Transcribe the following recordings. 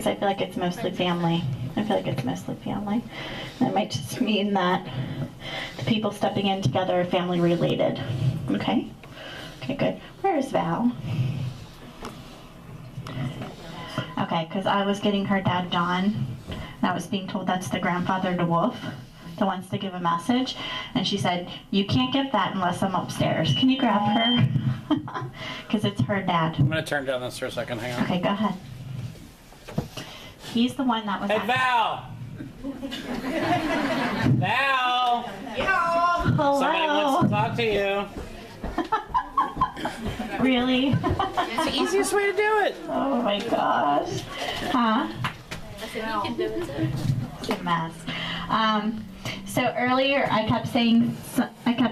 because I feel like it's mostly family. I feel like it's mostly family. That might just mean that the people stepping in together are family related. Okay? Okay, good. Where is Val? Okay, because I was getting her dad, John, and I was being told that's the grandfather to Wolf that wants to give a message. And she said, you can't get that unless I'm upstairs. Can you grab her? Because it's her dad. I'm going to turn down this for a second. Hang on. Okay, go ahead. He's the one that was... Hey, Val! Val! Yeah. Hello. Somebody wants to talk to you. Really? It's the easiest way to do it. Oh my gosh. Huh? I said, you can do it too. It's a mess. So earlier I kept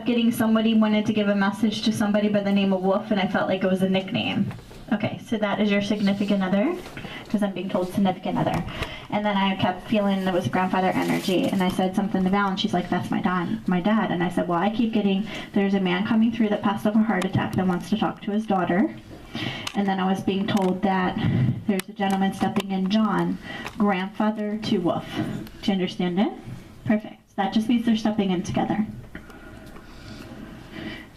getting somebody wanted to give a message to somebody by the name of Wolf, and I felt like it was a nickname. Okay, so that is your significant other? Because I'm being told significant other. And then I kept feeling there was grandfather energy, and I said something to Val, and she's like, that's my dad. And I said, well, I keep getting, there's a man coming through that passed of a heart attack that wants to talk to his daughter. And then I was being told that there's a gentleman stepping in, John, grandfather to Wolf. Do you understand it? Perfect. That just means they're stepping in together.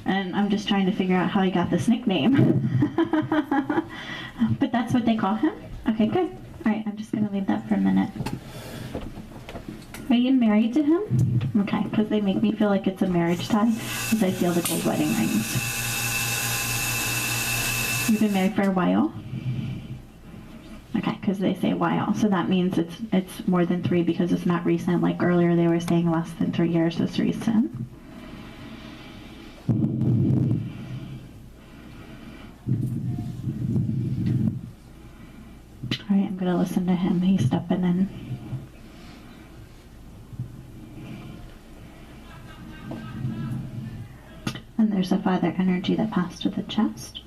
And I'm just trying to figure out how he got this nickname. But that's what they call him? Okay, good. All right, I'm just going to leave that for a minute. Are you married to him? Okay, because they make me feel like it's a marriage tie, because I feel the gold wedding rings. You've been married for a while? Okay, because they say while, so that means it's more than 3 because it's not recent. Like earlier they were saying less than 3 years is recent. All right, I'm going to listen to him. He's stepping in. And there's a father energy that passed to the chest.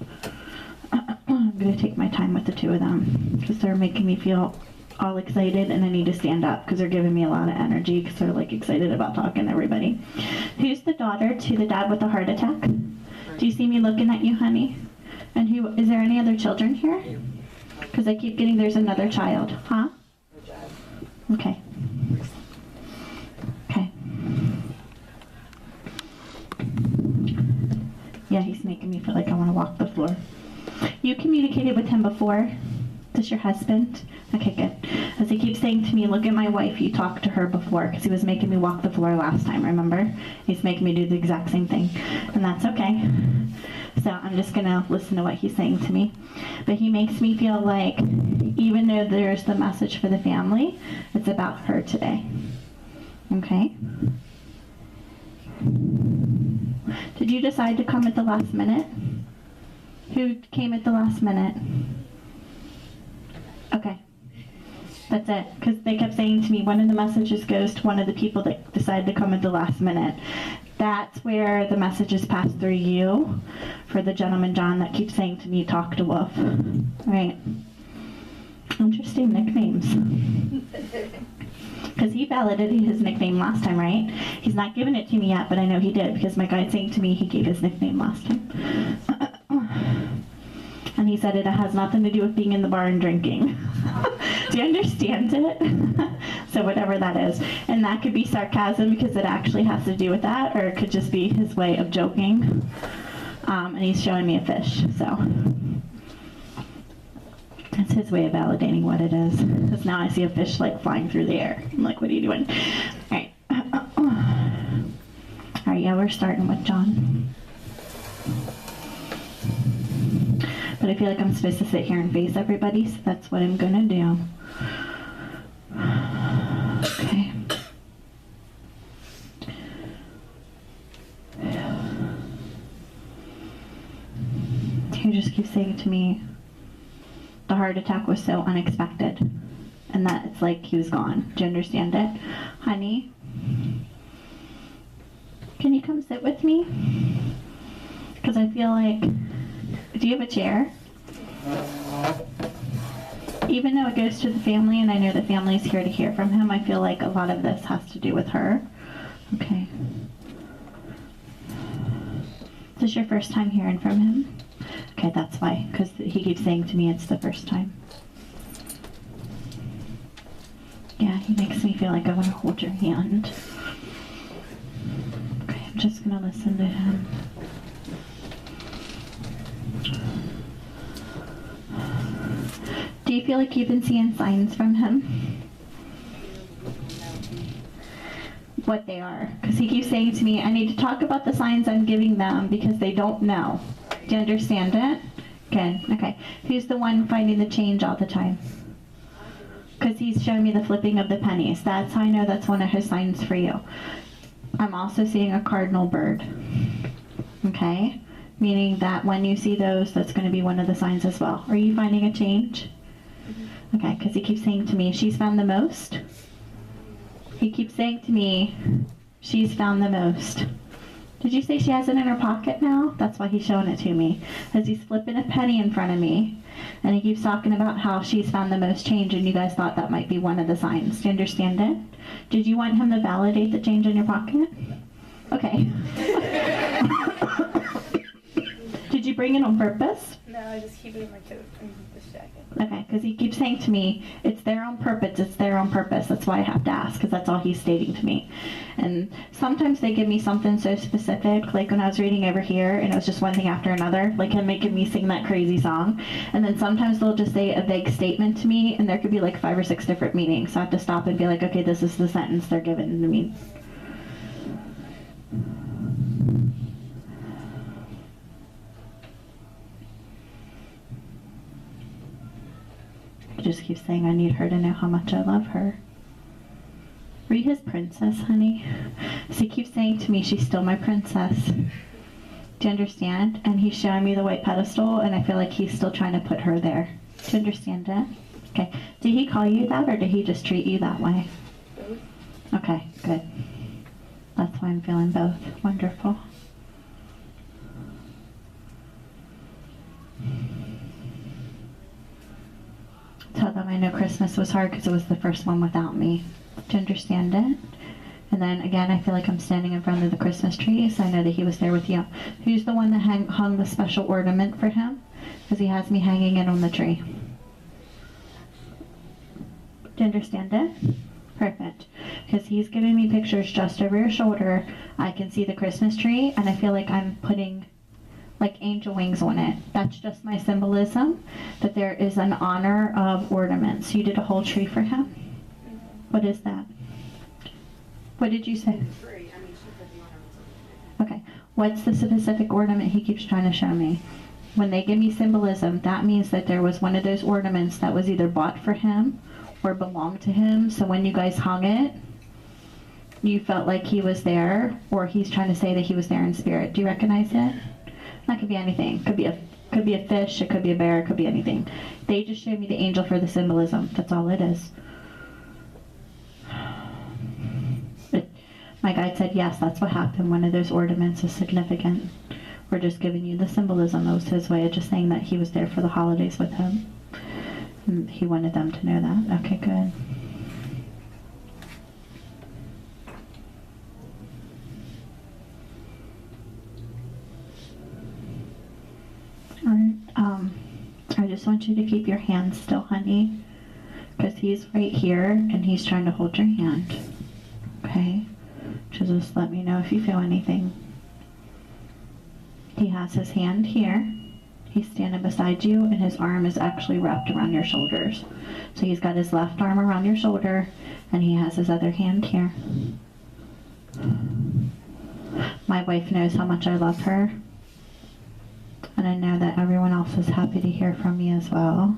I'm going to take my time with the two of them because they're making me feel all excited, and I need to stand up because they're giving me a lot of energy because they're like excited about talking to everybody. Who's the daughter to the dad with the heart attack? Do you see me looking at you, honey? And who is there any other children here? Because I keep getting there's another child. Huh? Okay. Okay. Yeah, he's making me feel like I want to walk the floor. You communicated with him before? This your husband? Okay, good. As he keeps saying to me, look at my wife, you talked to her before, because he was making me walk the floor last time, remember? He's making me do the exact same thing, and that's okay. So I'm just going to listen to what he's saying to me. But he makes me feel like, even though there's the message for the family, it's about her today. Okay? Did you decide to come at the last minute? Who came at the last minute? Okay. That's it. Because they kept saying to me, one of the messages goes to one of the people that decided to come at the last minute. That's where the messages pass through you for the gentleman, John, that keeps saying to me, talk to Wolf. Right. Interesting nicknames. Because he validated his nickname last time, right? He's not given it to me yet, but I know he did because my guide's saying to me he gave his nickname last time. And he said it has nothing to do with being in the bar and drinking. Do you understand it? So whatever that is. And that could be sarcasm because it actually has to do with that, or it could just be his way of joking. And he's showing me a fish, so. It's his way of validating what it is. Because now I see a fish like flying through the air. I'm like, what are you doing? All right. All right, yeah, we're starting with John. But I feel like I'm supposed to sit here and face everybody, so that's what I'm gonna do. Okay. He just keeps saying to me, the heart attack was so unexpected, and that it's like he was gone. Do you understand it? Honey, can you come sit with me? Because I feel like, do you have a chair? Even though it goes to the family, and I know the family's here to hear from him, I feel like a lot of this has to do with her. Okay. Is this your first time hearing from him? Okay, that's why, because he keeps saying to me it's the first time. Yeah, he makes me feel like I want to hold your hand. Okay, I'm just going to listen to him. Do you feel like you've been seeing signs from him? What they are? Because he keeps saying to me, I need to talk about the signs I'm giving them because they don't know. Do you understand it? Good. Okay. Who's the one finding the change all the time? Because he's showing me the flipping of the pennies. That's how I know that's one of his signs for you. I'm also seeing a cardinal bird. Okay? Meaning that when you see those, that's going to be one of the signs as well. Are you finding a change? Okay, because he keeps saying to me, she's found the most. He keeps saying to me, she's found the most. Did you say she has it in her pocket now? That's why he's showing it to me. As he's flipping a penny in front of me. And he keeps talking about how she's found the most change, and you guys thought that might be one of the signs. Do you understand it? Did you want him to validate the change in your pocket? Okay. Did you bring it on purpose? No, I just keep it in my coat and this jacket. Okay, because he keeps saying to me, it's there on purpose, it's there on purpose. That's why I have to ask, because that's all he's stating to me. And sometimes they give me something so specific, like when I was reading over here, and it was just one thing after another, like him making me sing that crazy song. And then sometimes they'll just say a vague statement to me, and there could be like 5 or 6 different meanings. So I have to stop and be like, okay, this is the sentence they're giving to me. He just keeps saying I need her to know how much I love her. Are you his princess, honey? So he keeps saying to me, she's still my princess. Do you understand? And he's showing me the white pedestal, and I feel like he's still trying to put her there. Do you understand it? Okay. Did he call you that, or did he just treat you that way? Both. Okay, good. That's why I'm feeling both. Wonderful. Tell them I know Christmas was hard because it was the first one without me. Do you understand it? And then again, I feel like I'm standing in front of the Christmas tree, so I know that he was there with you. Who's the one that hung the special ornament for him? Because he has me hanging it on the tree. Do you understand it? Perfect. Because he's giving me pictures just over your shoulder. I can see the Christmas tree, and I feel like I'm putting like angel wings on it. That's just my symbolism that there is an honor of ornaments. You did a whole tree for him? What is that? What did you say? Okay. What's the specific ornament he keeps trying to show me? When they give me symbolism, that means that there was one of those ornaments that was either bought for him or belonged to him. So when you guys hung it, you felt like he was there, or he's trying to say that he was there in spirit. Do you recognize it? That could be anything. Could be a fish, it could be a bear, it could be anything. They just showed me the angel for the symbolism. That's all it is. But my guide said, yes, that's what happened. One of those ornaments is significant. We're just giving you the symbolism. It was his way of just saying that he was there for the holidays with him. And he wanted them to know that. Okay, good. Alright, I just want you to keep your hand still, honey, because he's right here and he's trying to hold your hand. Okay? Just let me know if you feel anything. He has his hand here. He's standing beside you, and his arm is actually wrapped around your shoulders. So he's got his left arm around your shoulder, and he has his other hand here. My wife knows how much I love her. And I know that everyone else is happy to hear from me as well.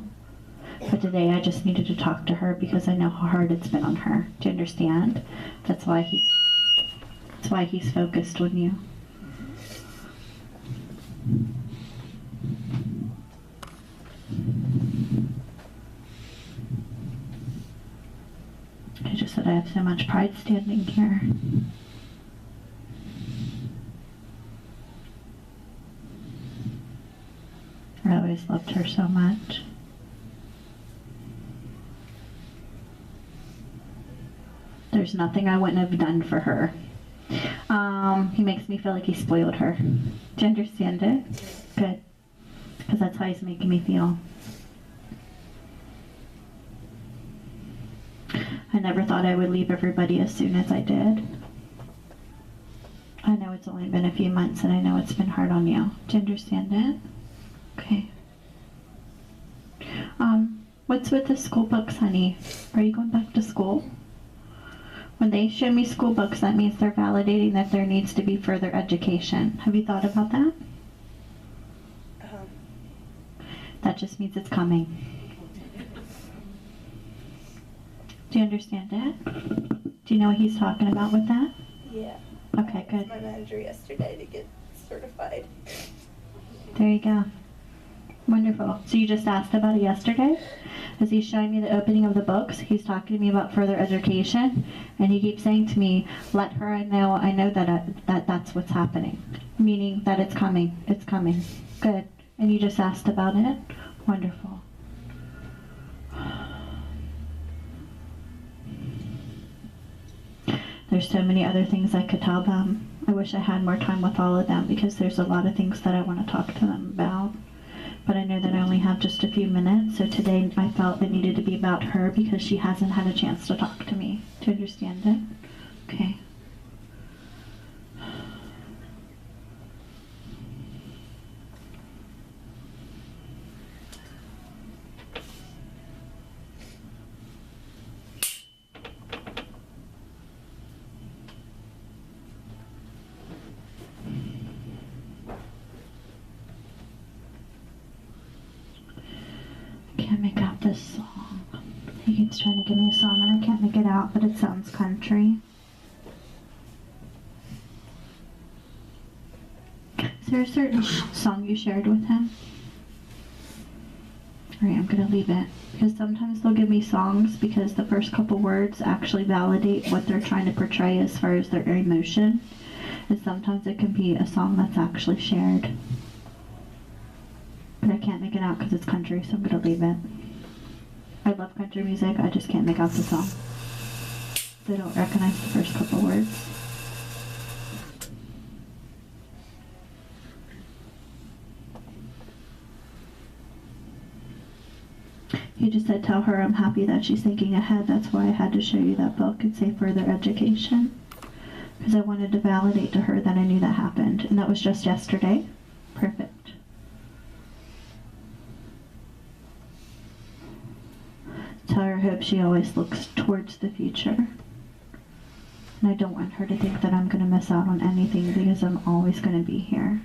But today I just needed to talk to her because I know how hard it's been on her. Do you understand? That's why he's focused on you. I just said I have so much pride standing here. I always loved her so much. There's nothing I wouldn't have done for her. He makes me feel like he spoiled her. Do you understand it? Good. Because that's how he's making me feel. I never thought I would leave everybody as soon as I did. I know it's only been a few months and I know it's been hard on you. Do you understand it? Okay. What's with the school books, honey? Are you going back to school? When they show me school books, that means they're validating that there needs to be further education. Have you thought about that? That just means it's coming. Do you understand it? Do you know what he's talking about with that? Yeah. Okay, good. My manager yesterday to get certified. There you go. Wonderful. So you just asked about it yesterday? As he's showing me the opening of the books, he's talking to me about further education, and he keeps saying to me, let her I know that that's what's happening. Meaning that it's coming. It's coming. Good. And you just asked about it? Wonderful. There's so many other things I could tell them. I wish I had more time with all of them because there's a lot of things that I want to talk to them about. But I know that I only have just a few minutes, so today I felt it needed to be about her because she hasn't had a chance to talk to me. Do you understand it? Okay. Can't make out this song. He keeps trying to give me a song and I can't make it out, but it sounds country. Is there a certain song you shared with him? Alright, I'm gonna leave it. Because sometimes they'll give me songs because the first couple words actually validate what they're trying to portray as far as their emotion. And sometimes it can be a song that's actually shared. But I can't make it out because it's country, so I'm going to leave it. I love country music, I just can't make out the song. They don't recognize the first couple words. He just said, tell her I'm happy that she's thinking ahead. That's why I had to show you that book and say further education. Because I wanted to validate to her that I knew that happened. And that was just yesterday. Perfect. Tell her I hope she always looks towards the future. And I don't want her to think that I'm going to miss out on anything because I'm always going to be here.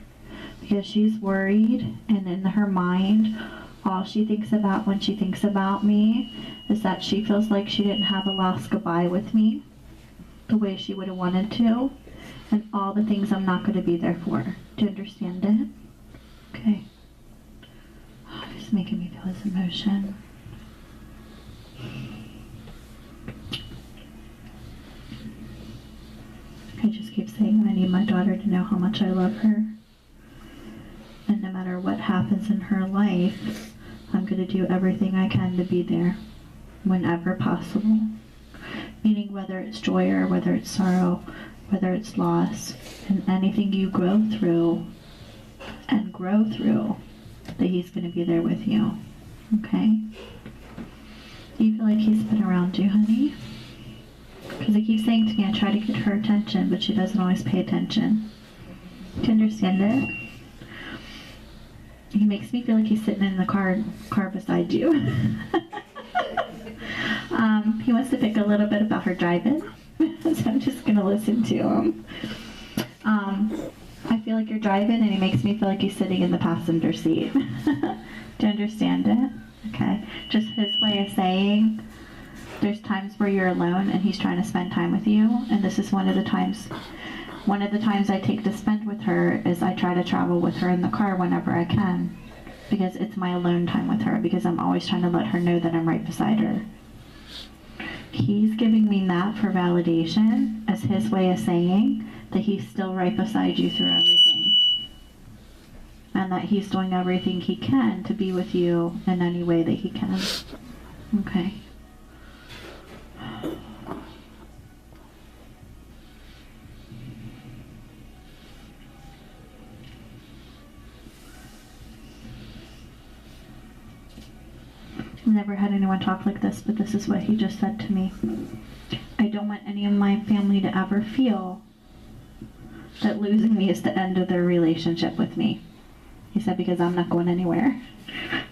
Because she's worried, and in her mind, all she thinks about when she thinks about me is that she feels like she didn't have a last goodbye with me the way she would have wanted to, and all the things I'm not going to be there for. Do you understand it? Okay. Oh, it's making me feel his emotion. I just keep saying I need my daughter to know how much I love her. And no matter what happens in her life, I'm going to do everything I can to be there whenever possible. Meaning whether it's joy or whether it's sorrow, whether it's loss, and anything you grow through, that he's going to be there with you. Okay? Do you feel like he's been around you, honey? Because he keeps saying to me, I try to get her attention, but she doesn't always pay attention. Do you understand it? He makes me feel like he's sitting in the car beside you. He wants to pick a little bit about her driving, so I'm just going to listen to him. I feel like you're driving, and he makes me feel like he's sitting in the passenger seat. Do you understand it? Okay. Just his way of saying there's times where you're alone and he's trying to spend time with you, and this is one of the times I take to spend with her is I try to travel with her in the car whenever I can, because it's my alone time with her, because I'm always trying to let her know that I'm right beside her. He's giving me that for validation as his way of saying that he's still right beside you through everything, and that he's doing everything he can to be with you in any way that he can. Okay. I've never had anyone talk like this, but this is what he just said to me. don't want any of my family to ever feel that losing me is the end of their relationship with me. He said, because I'm not going anywhere.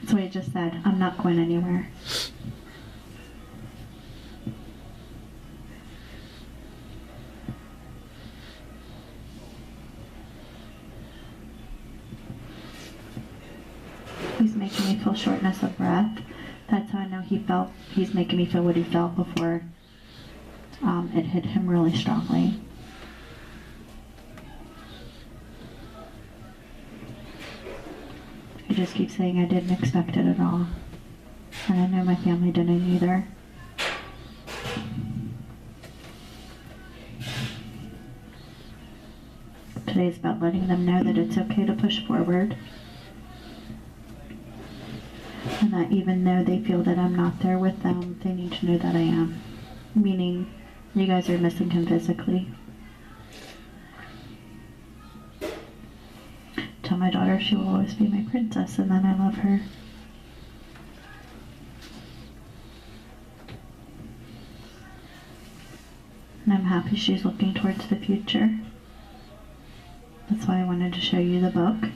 That's what he just said. I'm not going anywhere. He's making me feel shortness of breath. That's how I know he's making me feel what he felt before it hit him really strongly. He just keeps saying I didn't expect it at all. And I know my family didn't either. Today's about letting them know that it's okay to push forward. And that even though they feel that I'm not there with them, they need to know that I am. Meaning, you guys are missing him physically. Tell my daughter she will always be my princess and that I love her. And I'm happy she's looking towards the future. That's why I wanted to show you the book.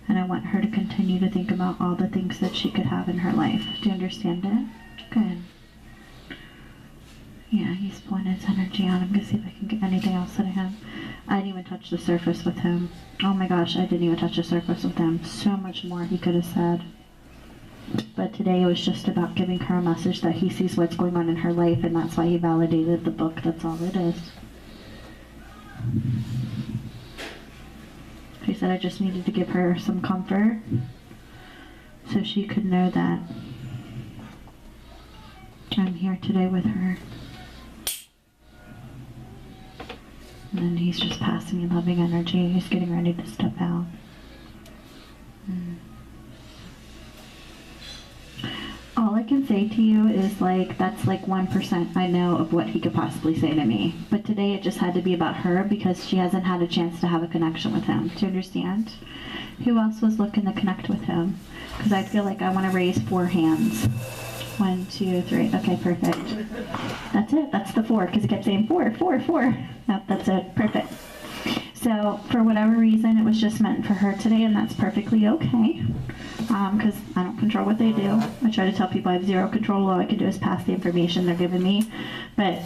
And I want her to continue to think about all the things that she could have in her life. Do you understand it? Good. Yeah, he's pulling his energy on. I'm going to see if I can get anything else that I have. I didn't even touch the surface with him. Oh my gosh, I didn't even touch the surface with him. So much more he could have said. But today it was just about giving her a message that he sees what's going on in her life, and that's why he validated the book. That's all it is. He said I just needed to give her some comfort so she could know that I'm here today with her. And then he's just passing me loving energy. He's getting ready to step out. All I can say to you is that's 1% I know of what he could possibly say to me. But today it just had to be about her because she hasn't had a chance to have a connection with him. Do you understand? Who else was looking to connect with him? Because I feel like I want to raise 4 hands. 1, 2, 3. Okay, perfect. That's it. That's the 4 because it kept saying 4, 4, 4. Yep, that's it. Perfect. So for whatever reason, it was just meant for her today, and that's perfectly okay. Because I don't control what they do. I try to tell people I have 0 control. All I can do is pass the information they're giving me. But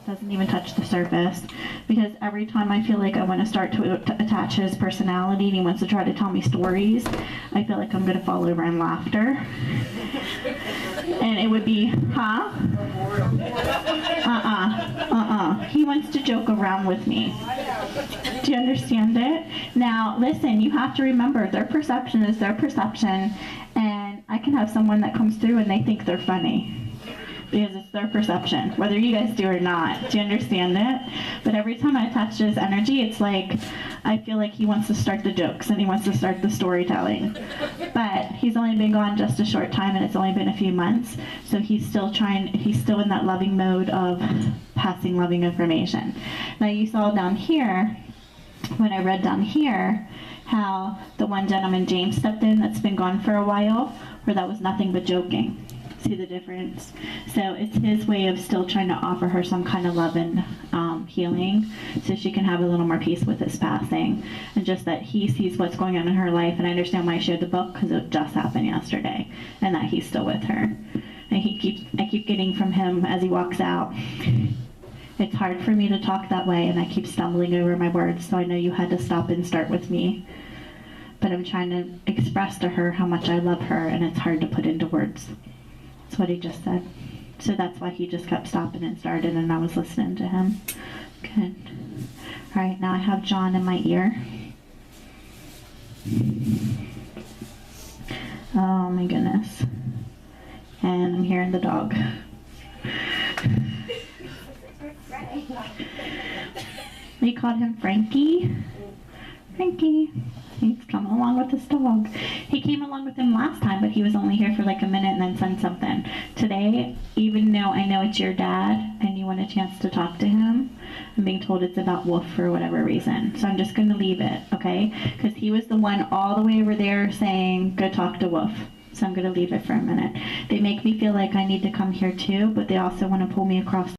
doesn't even touch the surface. Because every time I feel like I want to start to attach his personality and he wants to try to tell me stories, I feel like I'm going to fall over in laughter. And it would be, huh? He wants to joke around with me. Do you understand it? Now, listen, you have to remember their perception is their perception, and I can have someone that comes through and they think they're funny because it's their perception, whether you guys do or not. Do you understand it? But every time I touch his energy, it's like I feel like he wants to start the jokes and he wants to start the storytelling. But he's only been gone just a short time and it's only been a few months, so he's still in that loving mode of passing loving information. Now you saw down here, when I read down here, how the one gentleman, James, stepped in that's been gone for a while, where that was nothing but joking. See the difference? So it's his way of still trying to offer her some kind of love and healing so she can have a little more peace with his passing. And just that he sees what's going on in her life, and I understand why I shared the book, because it just happened yesterday, and that he's still with her. And I keep getting from him as he walks out, it's hard for me to talk that way, and I keep stumbling over my words, so I know you had to stop and start with me. But I'm trying to express to her how much I love her, and it's hard to put into words. That's what he just said. So that's why he just kept stopping and started, and I was listening to him. Good. All right, now I have John in my ear. Oh my goodness. And I'm hearing the dog. We called him Frankie. Frankie. He's coming along with his dog. He came along with him last time, but he was only here for like a minute and then said something. Today, even though I know it's your dad and you want a chance to talk to him, I'm being told it's about Wolf for whatever reason. So I'm just going to leave it, okay? Because he was the one all the way over there saying, go talk to Wolf. So I'm going to leave it for a minute. They make me feel like I need to come here too, but they also want to pull me across